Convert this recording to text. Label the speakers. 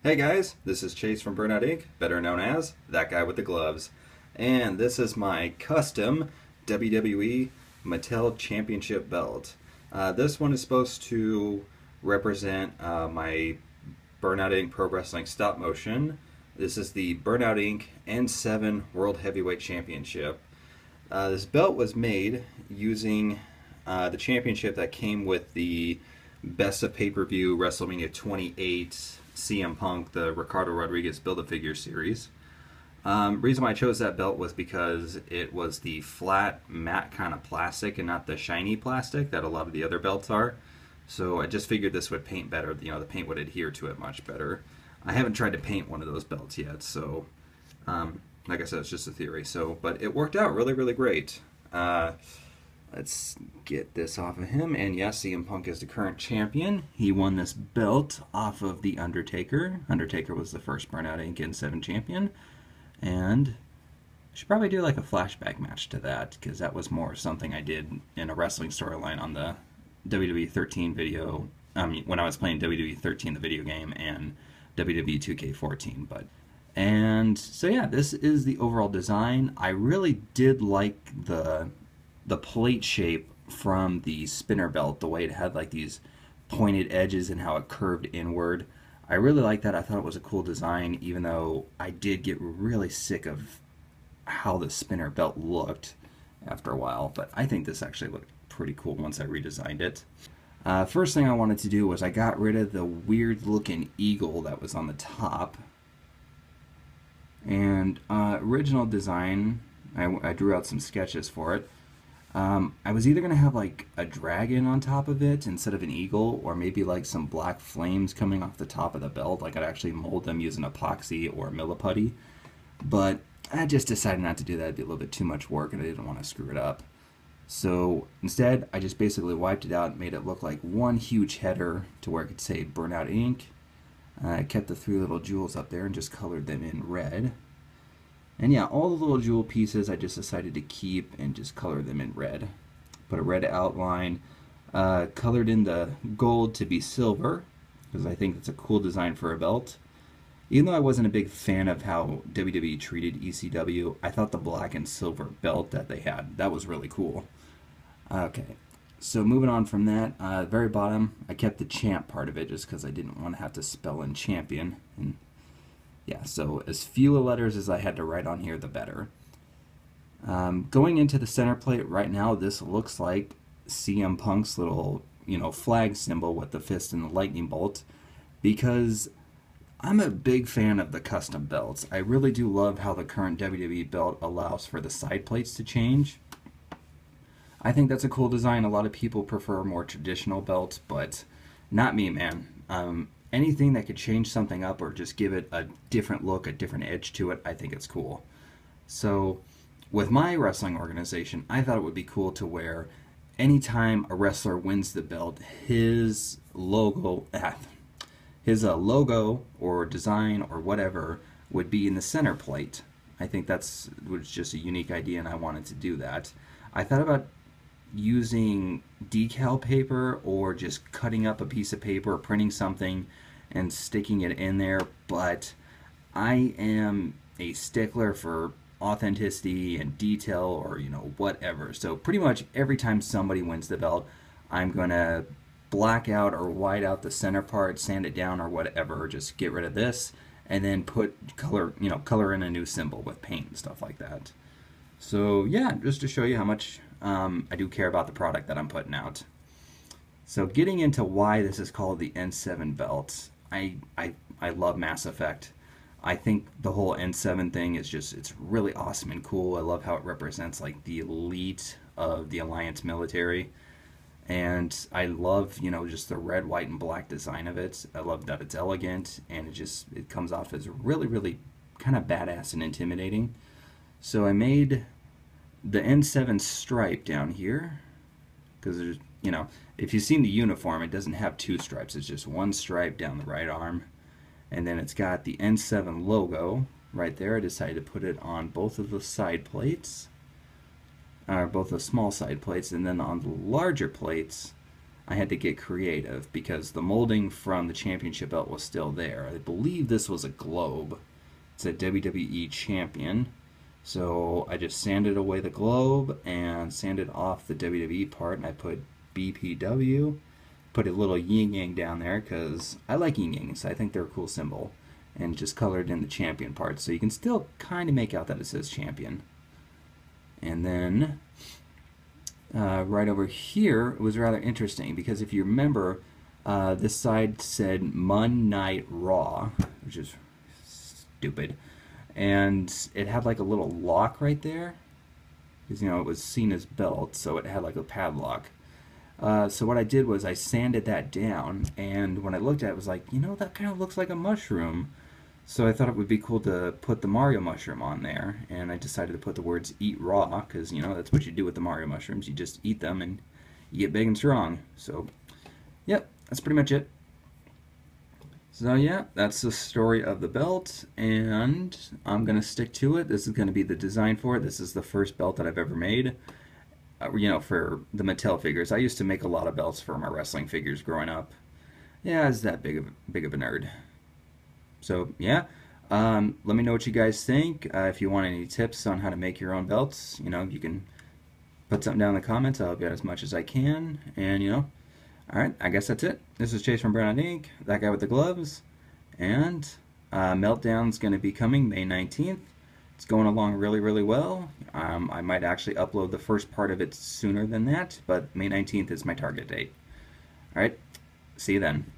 Speaker 1: Hey guys, this is Chase from Burnout Inc., better known as That Guy with the Gloves. And this is my custom WWE Mattel Championship belt. This one is supposed to represent my Burnout Inc. Pro Wrestling stop motion. This is the Burnout Inc. N7 World Heavyweight Championship. This belt was made using the championship that came with the Best of Pay-Per-View WrestleMania 28 CM Punk, the Ricardo Rodriguez Build-A-Figure series. Reason why I chose that belt was because it was the flat, matte kind of plastic and not the shiny plastic that a lot of the other belts are. So I just figured this would paint better. You know, the paint would adhere to it much better. I haven't tried to paint one of those belts yet, so like I said, it's just a theory. So, but it worked out really, really great. Let's get this off of him. And yes, CM Punk is the current champion. He won this belt off of The Undertaker. Undertaker was the first Burnout Inc. N7 champion. And I should probably do like a flashback match to that, because that was more something I did in a wrestling storyline on the WWE 13 video. When I was playing WWE 13, the video game, and WWE 2K14. And so yeah, this is the overall design. I really did like the plate shape from the spinner belt, the way it had like these pointed edges and how it curved inward. I really like that. I thought it was a cool design, even though I did get really sick of how the spinner belt looked after a while. But I think this actually looked pretty cool once I redesigned it. First thing I wanted to do was I got rid of the weird looking eagle that was on the top. And original design, I drew out some sketches for it. I was either going to have like a dragon on top of it instead of an eagle, or maybe like some black flames coming off the top of the belt. Like I'd actually mold them using epoxy or milliputty. But I just decided not to do that. It'd be a little bit too much work and I didn't want to screw it up. So instead, I just basically wiped it out and made it look like one huge header to where it could say Burnout Inc. I kept the three little jewels up there and just colored them in red. And yeah, all the little jewel pieces I just decided to keep and just color them in red. Put a red outline, colored in the gold to be silver, because I think it's a cool design for a belt. Even though I wasn't a big fan of how WWE treated ECW, I thought the black and silver belt that they had, that was really cool. Okay, so moving on from that, very bottom, I kept the champ part of it just because I didn't want to have to spell in champion. And yeah, so as few letters as I had to write on here, the better. Going into the center plate right now, this looks like CM Punk's little, flag symbol with the fist and the lightning bolt, because I'm a big fan of the custom belts. I really do love how the current WWE belt allows for the side plates to change. I think that's a cool design. A lot of people prefer more traditional belts, but not me, man. Anything that could change something up or just give it a different look, a different edge to it, I think it's cool. So with my wrestling organization, I thought it would be cool to where anytime a wrestler wins the belt, his logo or design or whatever would be in the center plate. I think was just a unique idea, and I wanted to do that. I thought about using decal paper or just cutting up a piece of paper or printing something and sticking it in there, but I am a stickler for authenticity and detail, or whatever. So pretty much every time somebody wins the belt, I'm gonna black out or white out the center part, sand it down or whatever, just get rid of this, and then put color in a new symbol with paint and stuff like that. So yeah, just to show you how much I do care about the product that I'm putting out. So getting into why this is called the N7 belt, I love Mass Effect. I think the whole N7 thing is it's really awesome and cool. I love how it represents like the elite of the Alliance military. And I love, just the red, white, and black design of it. I love that it's elegant, and it comes off as really, really kind of badass and intimidating. So I made the N7 stripe down here, because there's, if you've seen the uniform, it doesn't have two stripes. It's just one stripe down the right arm. And then it's got the N7 logo right there. I decided to put it on both of the side plates, both the small side plates, and then on the larger plates, I had to get creative because the molding from the championship belt was still there. I believe this was a globe. It's a WWE champion. So I just sanded away the globe and sanded off the WWE part, and I put BPW. Put a little yin yang down there because I like yin yangs. I think they're a cool symbol. And just colored in the champion part. So you can still kind of make out that it says champion. And then right over here, it was rather interesting because if you remember, this side said Mon Night Raw, which is stupid. And it had like a little lock right there. Because, you know, it was seen as belt, so it had like a padlock. So what I did was I sanded that down, and when I looked at it, it was like, you know, that kind of looks like a mushroom. So I thought it would be cool to put the Mario mushroom on there, and I decided to put the words "eat raw" because, you know, that's what you do with the Mario mushrooms. You just eat them and you get big and strong. So, yep, that's pretty much it. So yeah, that's the story of the belt, and I'm going to stick to it. This is going to be the design for it. This is the first belt that I've ever made. You know, for the Mattel figures. I used to make a lot of belts for my wrestling figures growing up. Yeah, I was that big of a nerd. So, yeah. Let me know what you guys think. If you want any tips on how to make your own belts, you know, you can put something down in the comments. I'll help you out as much as I can. And, you know, alright, I guess that's it. This is Chase from Burnout Inc., that guy with the gloves. And Meltdown's going to be coming May 19th. It's going along really, really well. I might actually upload the first part of it sooner than that, but May 19th is my target date. Alright, see you then.